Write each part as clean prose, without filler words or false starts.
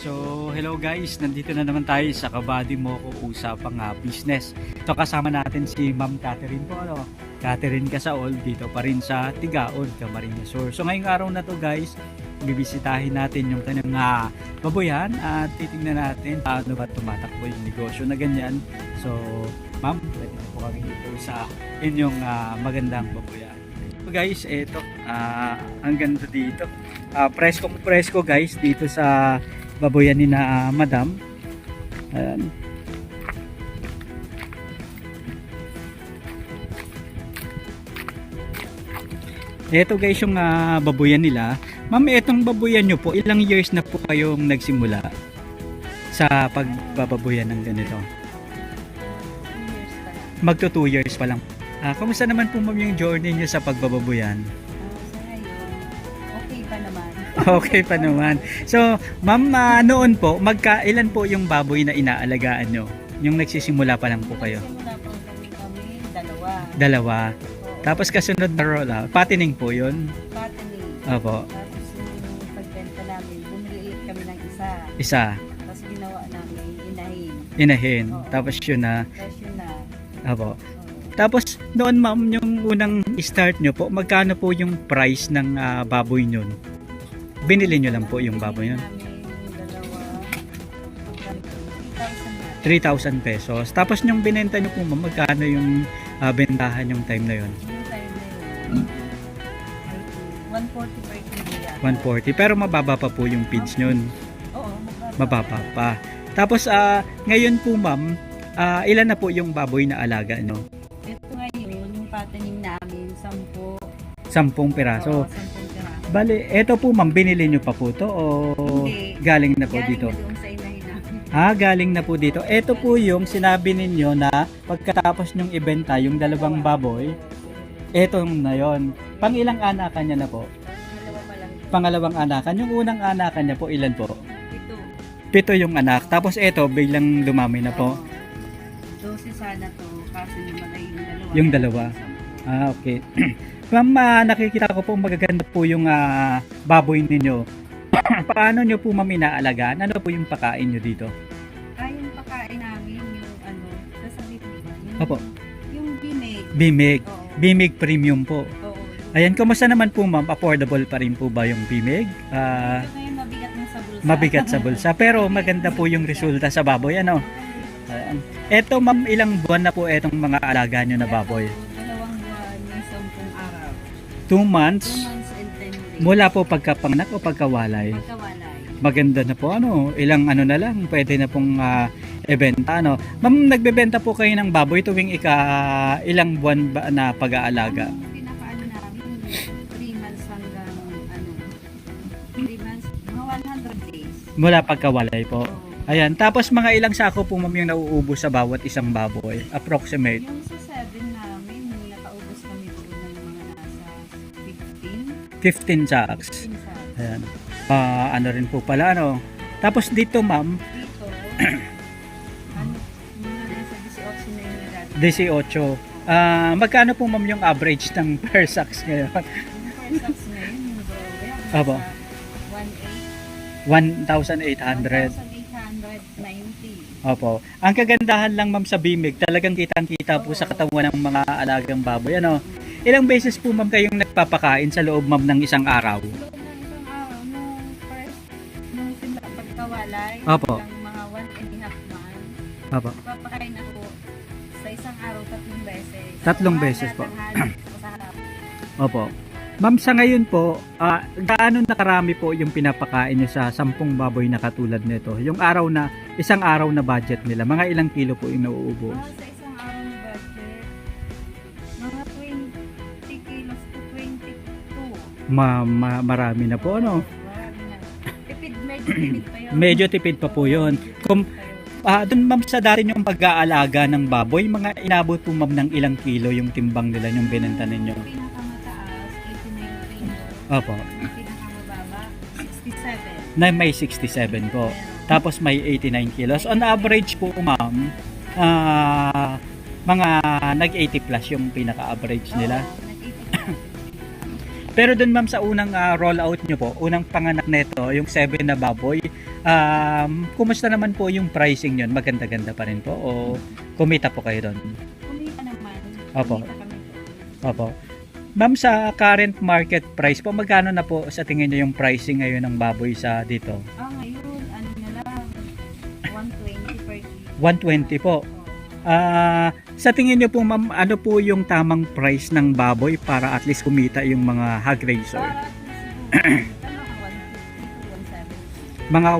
So, hello guys, nandito na naman tayo sa Kabady Moko Usapang Business. So, kasama natin si Ma'am Catherine po, Catherine Casaol, dito pa rin sa Tigaon, Camarines Sur. So, ngayong araw na to guys, bibisitahin natin yung kanyang baboyan at titingnan natin paano ba tumatakbo yung negosyo na ganyan. So, Ma'am, pwede na po kami dito sa inyong magandang baboyan. So guys, eto, ang ganda dito. Presko guys dito sa baboyan ni na Madam. Ayan. Ito guys yung baboyan nila. Ma'am, etong baboyan nyo po, ilang years na po kayong nagsimula sa pagbababoyan ng ganito? 2 years pa lang. Magto 2 years pa lang. Kamusta naman po ma'am yung journey nyo sa pagbababoyan? Sa ngayon, okay pa naman. Okay pa naman. So, ma'am, noon po, ilan po yung baboy na inaalagaan nyo? Yung nagsisimula pa lang po kayo? Simula po kami, Dalawa. Oo. Tapos kasunod na roll, patining po yun? Fattening. Opo. Tapos yung pagbenta namin, bumili ulit kami ng isa. Isa. Tapos ginawa namin, inahin. Inahin. Oo. Tapos yun na. Tapos yun na. Opo. Oo. Tapos noon ma'am, yung unang start nyo po, magkano po yung price ng baboy nyo? Binili nyo lang po yung baboy nyo? Namin yung dalawa, 3,000 na. 3,000 pesos. Tapos yung binenta nyo po ma'am, magkano yung bentahan yung time na yun? Yung time na yun, 140 per kilo yan. 140. Pero mababa pa po yung feeds nyo. Oo, Mababa pa. Tapos ngayon po ma'am, ilan na po yung baboy na alaga nyo? Ito ngayon, yung fattening namin, 10. 10 piraso. Oo, 10 piraso. Bale, eto po ma'am, binili nyo pa po to o Hindi. galing na po Galing dito? na doon sa inahin namin. Galing na po dito. Eto po yung sinabi ninyo na pagkatapos nyong ibenta yung dalawang baboy, eto na yon. Pang ilang anakan niya na po? Dalawa pa lang. Pangalawang anakan. Yung unang anakan niya po, ilan po? Ito. 7 yung anak. Tapos eto, biglang dumami na po. 12 sana to, kaso namatay Yung dalawa. Okay. Ma'am, nakikita ko po magaganda po yung baboy ninyo. Paano nyo po ma'am inaalagaan? Ano po yung pakain nyo dito? Yung pakain namin, yung ano, sasabihin ko ba? Opo. Yung bimig. Bimig. Oo. Bimig premium po. Oo. Ayan, kumusta naman po ma'am? Affordable pa rin po ba yung bimig? Ito ngayon mabigat na sa bulsa. Mabigat sa bulsa. Pero maganda po yung resulta sa baboy. Ano? Ayan. Eto ma'am, ilang buwan na po etong mga alaga nyo na baboy? 2 buwan, may 10 araw. 2 months? 2 months and 10 days. Mula po pagkapanganak o pagkawalay? Pagkawalay. Maganda na po ano, ilang ano na lang, pwede na pong ibenta ano. Ma'am, nagbebenta po kayo ng baboy tuwing ilang buwan ba na pag-aalaga? Ang pinakaano namin, 3 months hanggang 3 months, mga 100 days. Mula pagkawalay po. Oo. Ayan, tapos mga ilang sako po ma'am yung nauubos sa bawat isang baboy? Approximate. Yung sa 7 namin, nakaubos kami doon ng mga nasa 15. 15 sacks. 15 sacks. Ayan. Ano rin po pala ano. Tapos dito ma'am, Dito, ano, mga nasa 18 na yung nagagawa. 18. Magkano po ma'am yung average ng per sacks ngayon? Yung per sacks ngayon, yung grower, Abo. nasa 1,800. 1,890. Opo. Ang kagandahan lang ma'am sa bimig, talagang kitang-kita po sa katawan ng mga alagang baboy. Ano? Ilang beses po ma'am kayong nagpapakain sa loob ma'am ng isang araw? Loob ng isang araw, nung first, nung pagkawalay, Opo. ng mga 1.5 months, Opo. papakain ako sa isang araw 3 beses. 3 beses po. Tanghali, sa harap. Opo. Ma'am, sa ngayon po, gaano nakarami po yung pinapakain nyo sa 10 baboy na katulad nito? Yung isang araw na budget nila, mga ilang kilo po yung nauubos? Sa isang araw na budget, mga 20 kilos to 22. Marami na po, ano? Marami na. Medyo tipid pa yun. Medyo tipid pa po yun. Doon ma'am sa dati yung pag-aalaga ng baboy, mga inabot po ma'am ng ilang kilo yung timbang nila yung binenta ninyo? Yung pinakamataas, 89 kilos. Opo. Yung pinakamababa, 67. Na may 67 po. Tapos may 89 kilos. On average po ma'am, mga nag-80 plus yung pinaka-average nila. Oo, nag-80. Pero dun ma'am sa unang rollout nyo po, unang panganak nito, yung 7 na baboy, kumusta naman po yung pricing yun? Maganda-ganda pa rin po o kumita po kayo doon? Kumita naman. Opo. Kumita kami. Opo. Ma'am, sa current market price po, magkano na po sa tingin nyo yung pricing ngayon ng baboy sa dito? Ngayon, ano na lang, 120 per kilo. 120 po. Sa tingin nyo po ma'am, ano po yung tamang price ng baboy para at least kumita yung mga hog raiser? Para at least siguro, Mga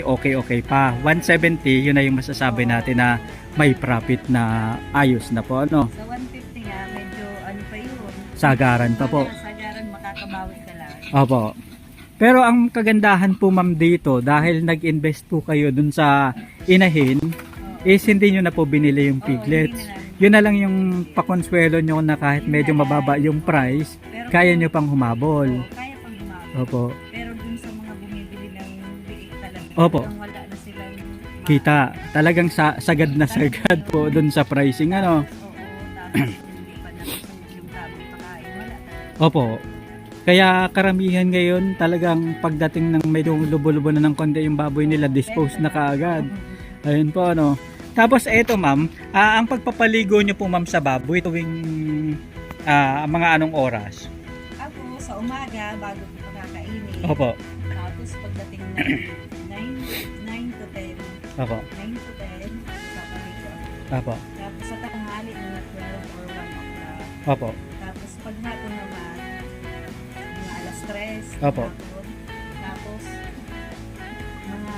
150, okay pa. 170, yun na yung masasabi natin na may profit na ayos na po, ano? sa 150 nga, medyo ano pa yun. Sagaran pa po. Sagaran, makakabawi ka lang. Opo. Pero ang kagandahan po ma'am dito, dahil nag-invest po kayo dun sa inahin, is hindi nyo na po binili yung piglets. Yun na lang yung pakonsuelo nyo na kahit medyo mababa yung price, Pero, kaya nyo pang humabol. kaya pang humabol. Opo. Pero dun sa mga bumibili ng liit talaga, Opo. talagang wala na silang Kita. Talagang sagad na sagad po dun sa pricing, ano? Oo, tapos hindi pa nasusog yung tamang pakain, wala talaga. Opo. Kaya karamihan ngayon talagang pagdating ng medyo lubo-lubo na ng konti yung baboy nila, dispose na kaagad. Ayun po, ano. Tapos eto ma'am, ang pagpapaligo nyo po ma'am sa baboy tuwing mga anong oras? Ako, sa umaga, bago ko pakakainin. Opo. Tapos pagdating ng 9 to 10, Opo. 9 to 10, papaligo ako. Opo. Tapos sa tanghali, mga 12 or 1 o'clock. Opo. Tapos pag hapon naman, mga alas 3, Opo. hapon. Tapos, mga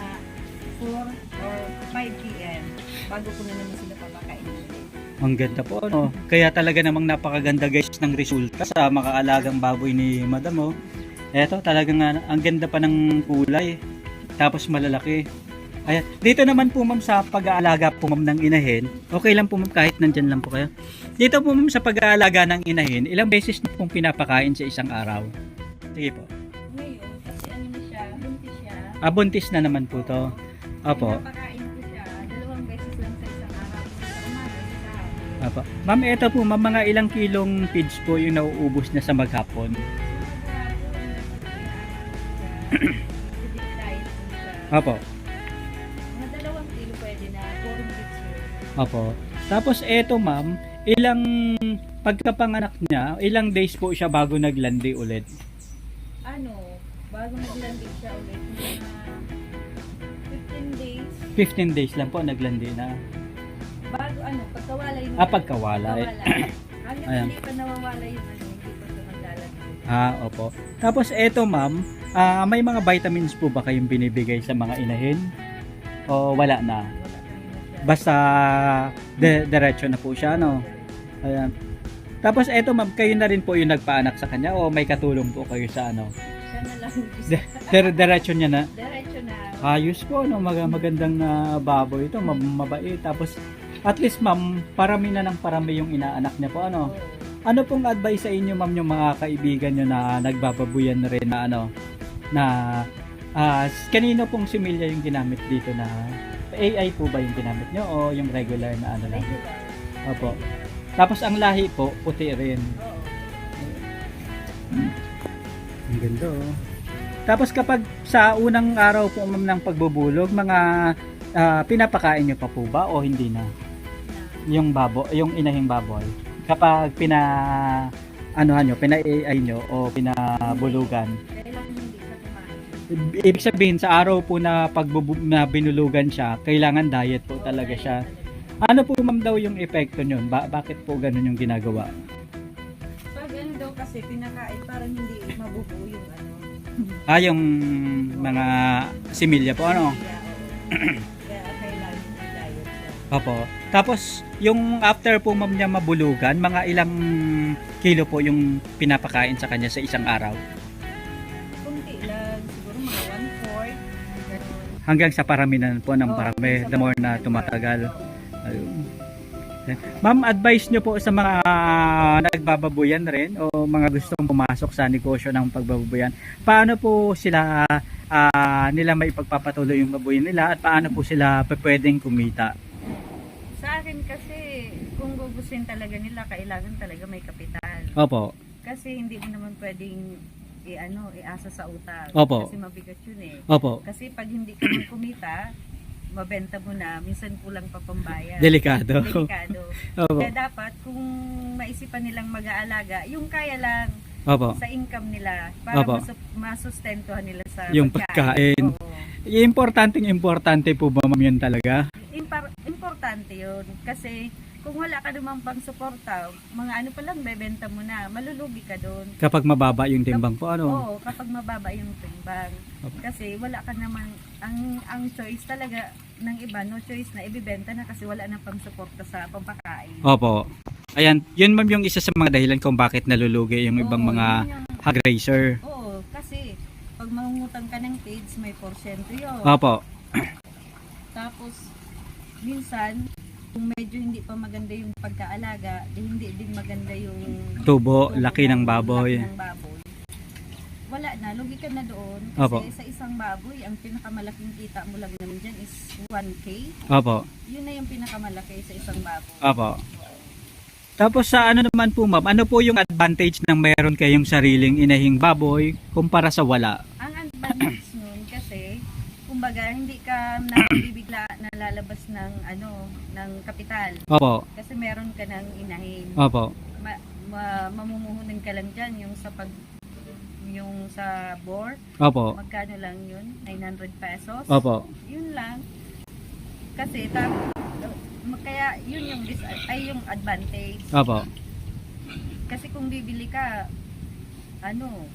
4 or 5 p.m. bago ko na naman sila papakainin ulit. Ang ganda po, ano. Kaya talaga namang napakaganda guys ng resulta sa makaalagang baboy ni Madam, oh. Eto, talagang ang ganda pa ng kulay. Tapos malalaki. Ayan. Dito naman po ma'am sa pag-aalaga po ma'am ng inahin, okay lang po ma'am kahit nandyan lang po kayo. Dito po ma'am sa pag-aalaga ng inahin, ilang beses na pong pinapakain sa isang araw? Sige po. Ngayon, kasi ano na siya, buntis siya. Buntis na naman po to. Opo. Pinapakain ko siya, 2 beses lang sa isang araw. Sa umaga, sa hapon. Opo. Ma'am, eto po ma'am, mga ilang kilong feeds po yung nauubos na sa maghapon? Opo. Mga 2 kilo pwede na, 4 picture. Opo. Tapos eto ma'am, ilang pagkapanganak niya, ilang days po siya bago naglandi ulit? Bago naglanding siya ulit, mga 15 days. 15 days lang po naglandi na. Bago pagkawalay mo. Pagkawalay. Hanggang Ayan. hindi pa nawawala yung hindi pa siya maglalagay. Opo. Tapos eto ma'am, may mga vitamins po ba kayong binibigay sa mga inahin? O wala na? Wala kami na siya. Basta diretso na po siya, no? Ayan. Tapos eto ma'am, kayo na rin po yung nagpaanak sa kanya o may katulong po kayo sa ano? Siya na lang. Diretso niya na? Diretso na. Ayos po, no? Magandang baboy ito, mabait. Tapos at least ma'am, parami na ng parami yung inaanak niya po, ano? Oo. Ano pong advice sa inyo ma'am yung mga kaibigan nyo na nagbababuyan na rin na ano? Na kanino pong similya yung ginamit dito na AI po ba yung ginamit nyo o yung regular na ano lang? Regular. Opo. Tapos ang lahi po, puti rin. Oo. Ang ganda, oh. Tapos kapag sa unang araw po ma'am ng pagbubulog, mga pinapakain nyo pa po ba o hindi na? Yung yung inahing baboy. Kapag pina-AI nyo o pinabulugan. Kailangan hindi siya kumain. Ibig sabihin sa araw po na na binulugan siya, kailangan diet po talaga siya. Ano po ma'am daw yung epekto nyon? Bakit po ganun yung ginagawa? Pag daw kasi pinakain, parang hindi mabubuo yung Yung mga similya po, ano? Kaya kailangan hindi diet siya. Opo. Tapos, yung after po ma'am niya mabulugan, mga ilang kilo po yung pinapakain sa kanya sa isang araw? Kunti lang, siguro mga 1/4. Ganun. Hanggang sa parami na po ng Oo, parami, sa the more na parami. tumatagal. Ayun. Ma'am, advice nyo po sa mga nagbababuyan rin o mga gustong pumasok sa negosyo ng pagbababuyan, paano po sila nila may pagpapatuloy yung babuyan nila at paano po sila pwedeng kumita? Sa akin kasi, kung gugustuhin talaga nila, kailangan talaga may kapital. Opo. Kasi hindi mo naman pwedeng iasa sa utang. Opo. Kasi mabigat yun eh. Opo. Kasi pag hindi ka man kumita, mabenta mo na, minsan kulang pa pambayad. Delikado. Delikado. Opo. Kaya dapat kung maisipan nilang mag-aalaga, yung kaya lang Opo. sa income nila para Opo. masustentuhan nila sa Yung pagkain. Oo. Importante po ba ma'am yun talaga? Importante yun kasi kung wala ka naman pang suporta, mga ano pa lang bebenta mo na, malulugi ka doon. Kapag mababa yung timbang po, ano? Oo, kapag mababa yung timbang. Opo. Kasi wala ka naman, ang choice talaga ng iba, no choice na ibibenta na kasi wala na pang suporta sa pampakain. Opo. Ayan, yun ma'am yung isa sa mga dahilan kung bakit nalulugi yung ibang Oo, mga yun yung- hog raiser. Oo, kasi pag mangungutang ka ng PAIDS, may porsyento yun. Opo. Tapos, minsan, kung medyo hindi pa maganda yung pagkaalaga, hindi din maganda yung Tubo, laki ng baboy. laki ng baboy. Wala na, lugi ka na doon. Kasi Opo. sa isang baboy, ang pinakamalaking kita mo lang naman dyan is 1K. Opo. Yun na yung pinakamalaki sa isang baboy. Opo. Tapos sa ano naman po ma'am, ano po yung advantage ng meron kayong sariling inahing baboy kumpara sa wala? Ang advantage nun kasi, kumbaga, hindi ka nabibigla na lalabas ng ng kapital. Opo. Kasi meron ka ng inahin. Opo. Mamumuhunan ka lang dyan yung sa board. Opo. Magkano lang yun? 900 pesos. Opo. Yun lang. Kasi kaya yun yung advantage. Opo. Kasi kung bibili ka,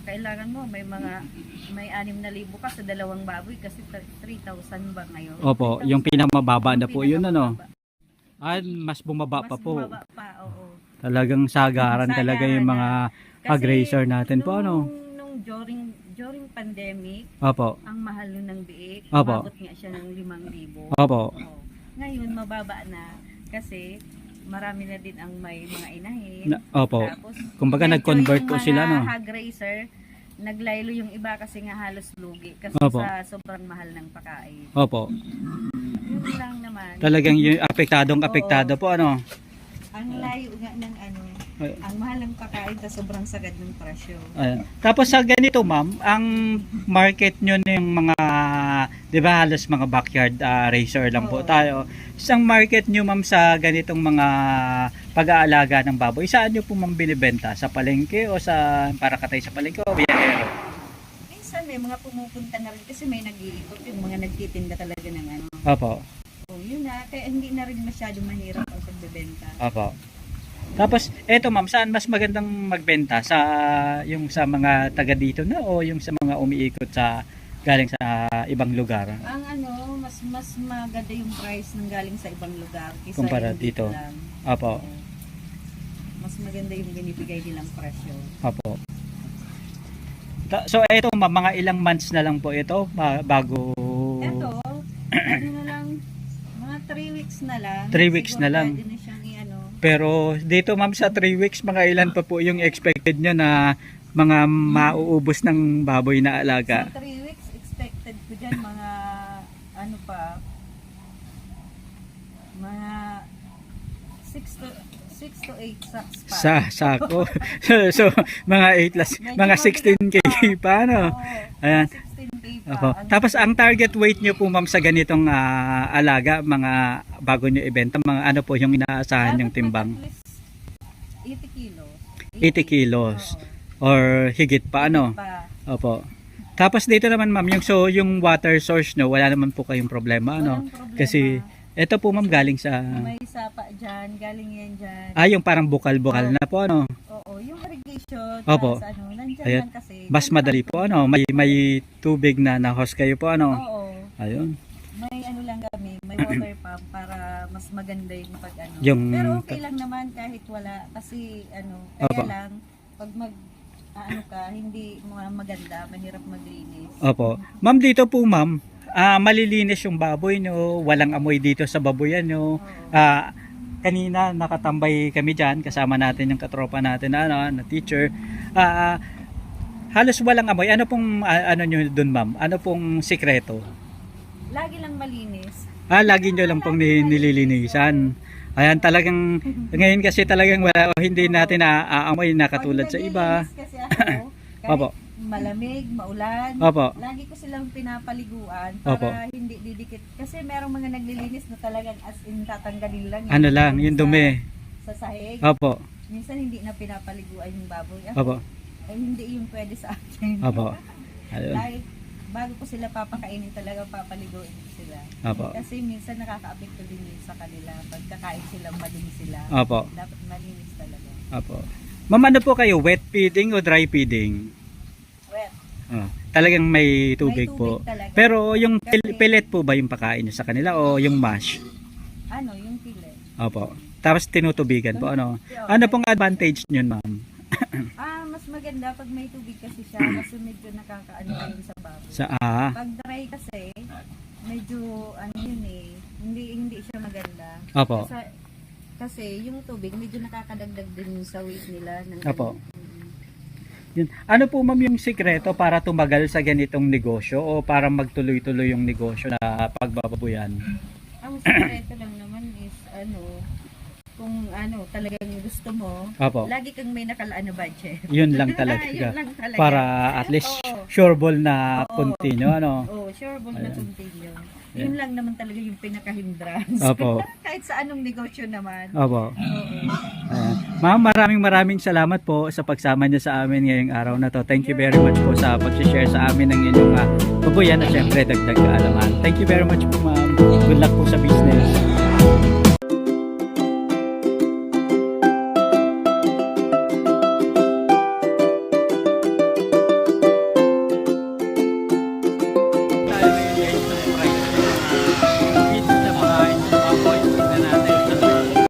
kailangan mo may 6,000 ka sa dalawang baboy kasi 3,000 ba ngayon? Opo, 3,000. yung pinakamababa na po yun ano. Pinakamababa. Mas bumaba Mas pa po. bumaba pa, oo. Talagang sagaran talaga yung mga hog raiser natin po ano. Nung during pandemic, Opo. ang mahal nun ng biik, Opo. umabot nga siya ng 5,000. Opo. Oo. Ngayon, mababa na kasi marami na din ang may mga inahin. Opo. Tapos, Kumbaga medyo nag-convert yung po sila no. mga hog raiser, naglaylo yung iba kasi nga halos lugi kasi Opo. sa sobrang mahal ng pagkain. Opo. Yun lang naman. Talagang yung apektado po ano. Ang layo nga ng ang mahal ng pagkain sa sobrang sagad ng presyo. Ayan. Tapos sa ganito ma'am, ang market nyo ng mga, di ba halos mga backyard racer lang po Oo. tayo. Isang market nyo ma'am sa ganitong mga pag-aalaga ng baboy, saan nyo po ma'am binibenta? Sa palengke o para katay sa palengke o biyahero? Minsan may mga pumupunta na rin kasi may nag-iikot yung mga nagtitinda talaga ng Opo. yun na, kaya hindi na rin masyado mahirap ang pagbebenta. Opo. Tapos, eto ma'am, saan mas magandang magbenta? Yung sa mga taga dito na o yung sa mga umiikot galing sa ibang lugar? Ang mas maganda yung price ng galing sa ibang lugar kaysa Kumpara yung dito. lang. Opo. Mas maganda yung binibigay nilang presyo. Opo. So, eto ma'am, mga ilang months na lang po ito bago... Ito, na lang, mga 3 weeks na lang. 3 weeks Siguro na lang. pwede na siyang Pero dito ma'am sa 3 weeks, mga ilan pa po yung expected nyo na mga mauubos ng baboy na alaga? Sa 3 weeks, expected ko dyan mga mga 6 to 8 sacks pa. Sa sako. so, mga 8 plus, mga 16 kg pa, no? Oo, Ayan. 16K pa. Opo. Tapos ang target weight nyo po ma'am sa ganitong alaga, mga bago nyo ibenta, mga ano po yung inaasahan yung timbang? At least 80 kilos. 80 kilos. Oo. Or higit pa, ano? Pa. Opo. Tapos dito naman ma'am, yung water source nyo, wala naman po kayong problema, ano? Walang problema. Kasi ito po ma'am galing sa... May sapa dyan, galing yan dyan. yung parang bukal-bukal na po, ano? Oo, yung irrigation, Opo. nandyan Ayan. lang kasi. Mas madali po, ano? May tubig na na-host kayo po, ano? Oo. Ayun. May lang kami, may water pump para mas maganda yung Yung- Pero okay lang naman kahit wala kasi kaya Opo. lang pag hindi maganda, mahirap maglinis. Opo. Ma'am, dito po ma'am, malilinis yung baboy nyo, walang amoy dito sa baboyan nyo. Oo. Kanina nakatambay kami dyan, kasama natin yung katropa natin na teacher. Halos walang amoy. Ano pong nyo dun ma'am? Ano pong sikreto? Lagi lang malinis. Lagi nyo lang pong nililinisan. Ayan, talagang, ngayon kasi talagang wala, hindi natin naaamoy na katulad sa Pag iba. naglilinis kasi ako, Opo. kahit malamig, maulan, Opo. lagi ko silang pinapaliguan Opo. para hindi didikit. Kasi merong mga naglilinis na talagang as in tatanggalin lang. Ano lang, yung dumi. Sa sahig. Opo. Minsan hindi na pinapaliguan yung baboy. Opo. Ay, hindi yung pwede sa akin. Opo. Ayun. Like, bago ko sila papakainin talaga papaliguin ko sila. Opo. Kasi minsan nakaka-apekto din yun sa kanila. Pagkakain sila, malinis sila. Opo. Dapat malinis talaga. Opo. Ma'am, ano po kayo? Wet feeding o dry feeding? Wet. Oh, talagang may tubig, May po. talaga. Pero yung Kasi- pellet po ba yung pakain nyo sa kanila o yung mash? Ano, yung pile. Opo. Tapos tinutubigan po. Ano pong advantage nyo, ma'am? Mas maganda pag may tubig kasi siya kasi medyo nakakaano yun sa baboy. Sa Pag dry kasi, medyo ano yun eh, hindi siya maganda. Opo. Kasi yung tubig medyo nakakadagdag din sa weight nila. Opo. Yun. Ano po ma'am yung sikreto para tumagal sa ganitong negosyo o para magtuloy-tuloy yung negosyo na pagbababuyan? Ang sekreto lang naman is kung talagang gusto mo, Opo. lagi kang may nakalaan na budget. Yun lang talaga. Yun lang talaga. Para at least Oo. sure ball na Oo. continue, Sure ball na Ayan. continue. Yun lang naman talaga yung pinaka-hindrance. Opo. Kahit sa anong negosyo naman. Opo. Oo. Ayan. Ma'am, maraming salamat po sa pagsama niyo sa amin ngayong araw na to. Thank you very much po sa pag-share sa amin ng inyong babuyan at syempre dagdag kaalaman. Thank you very much po ma'am. Good luck po sa business.